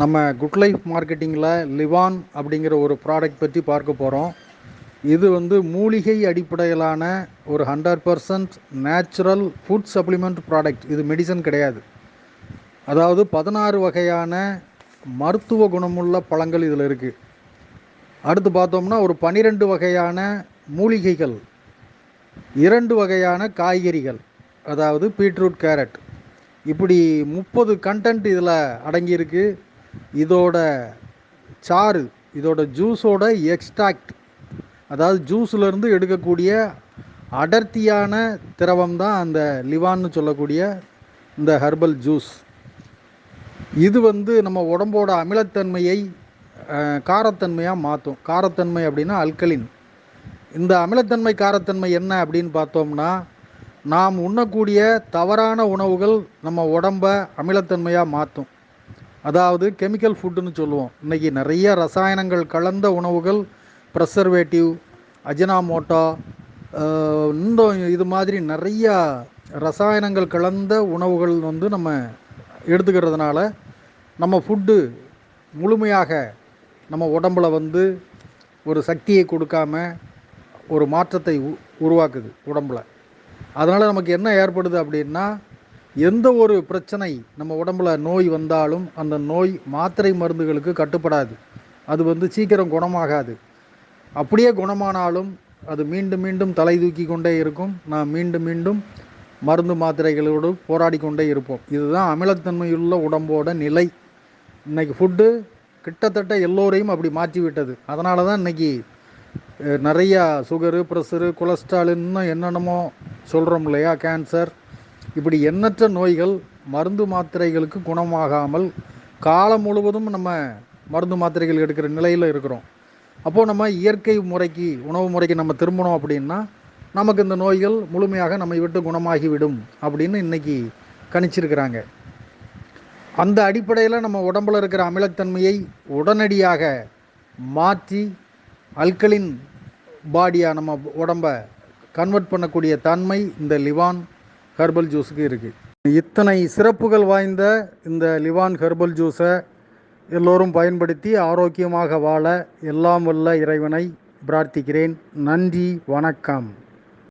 நம்ம good life மார்க்கெட்டிங்கில் லிவான் அப்படிங்கிற ஒரு ப்ராடக்ட் பற்றி பார்க்க போகிறோம். இது மூலிகை அடிப்படையிலான ஒரு 100% நேச்சுரல் ஃபுட் சப்ளிமெண்ட் ப்ராடக்ட். இது மெடிசன் கிடையாது. அதாவது 16 வகையான மருத்துவ குணமுள்ள பழங்கள் இதில் இருக்குது. அடுத்து பார்த்தோம்னா ஒரு 12 வகையான மூலிகைகள், 2 வகையான காய்கறிகள், அதாவது பீட்ரூட், கேரட், இப்படி 30 கண்டென்ட் இதில் அடங்கியிருக்கு. இதோட சாறு, இதோட ஜூஸோட எக்ஸ்ட்ராக்ட், அதாவது ஜூஸ்லேருந்து எடுக்கக்கூடிய அடர்த்தியான திரவம் தான் அந்த லிவான்னு சொல்லக்கூடிய இந்த ஹெர்பல் ஜூஸ். இது நம்ம உடம்போட அமிலத்தன்மையை காரத்தன்மையாக மாற்றும். காரத்தன்மை அப்படின்னா அல்கலின். இந்த அமிலத்தன்மை காரத்தன்மை என்ன அப்படின்னு பார்த்தோம்னா, நாம் உண்ணக்கூடிய தவறான உணவுகள் நம்ம உடம்பை அமிலத்தன்மையாக மாற்றும். அதாவது கெமிக்கல் ஃபுட்டுன்னு சொல்லுவோம். இன்றைக்கி நிறைய ரசாயனங்கள் கலந்த உணவுகள், ப்ரெசர்வேட்டிவ், அஜினாமோட்டோ, இன்னும் இது மாதிரி நிறையா ரசாயனங்கள் கலந்த உணவுகள் நம்ம எடுத்துக்கிறதுனால நம்ம ஃபுட்டு முழுமையாக நம்ம உடம்பில் ஒரு சக்தியை கொடுக்காம ஒரு மாற்றத்தை உருவாக்குது உடம்பில். அதனால் நமக்கு என்ன ஏற்படுது அப்படின்னா, எந்த ஒரு பிரச்சனை நம்ம உடம்பில் நோய் வந்தாலும் அந்த நோய் மாத்திரை மருந்துகளுக்கு கட்டுப்படாது. அது சீக்கிரம் குணமாகாது. அப்படியே குணமானாலும் அது மீண்டும் மீண்டும் தலை தூக்கி கொண்டே இருக்கும். நாம் மீண்டும் மீண்டும் மருந்து மாத்திரைகளோடு போராடி கொண்டே இருப்போம். இதுதான் அமிலத்தன்மையுள்ள உடம்போட நிலை. இன்றைக்கி ஃபுட்டு கிட்டத்தட்ட எல்லோரையும் அப்படி மாற்றி விட்டது. அதனால தான் இன்றைக்கி நிறையா சுகரு, ப்ரெஷரு, கொலஸ்ட்ரால், இன்னும் என்னென்னமோ சொல்கிறோம் இல்லையா, கேன்சர், இப்படி எண்ணற்ற நோய்கள் மருந்து மாத்திரைகளுக்கு குணமாகாமல் காலம் முழுவதும் நம்ம மருந்து மாத்திரைகள் எடுக்கிற நிலையில் இருக்கிறோம். அப்போது நம்ம இயற்கை முறைக்கு, உணவு முறைக்கு நம்ம திரும்பணும் அப்படின்னா நமக்கு இந்த நோய்கள் முழுமையாக நம்மை விட்டு குணமாகிவிடும் அப்படின்னு இன்றைக்கி கணிச்சிருக்கிறாங்க. அந்த அடிப்படையில் நம்ம உடம்பில் இருக்கிற அமிலத்தன்மையை உடனடியாக மாற்றி அல்கலின் பாடியாக நம்ம உடம்பை கன்வெர்ட் பண்ணக்கூடிய தன்மை இந்த லிவான் ஹெர்பல் ஜூஸுக்கு இருக்குது. இத்தனை சிறப்புகள் வாய்ந்த இந்த லிவான் ஹெர்பல் ஜூஸை எல்லோரும் பயன்படுத்தி ஆரோக்கியமாக வாழ எல்லாம் வல்ல இறைவனை பிரார்த்திக்கிறேன். நன்றி, வணக்கம்.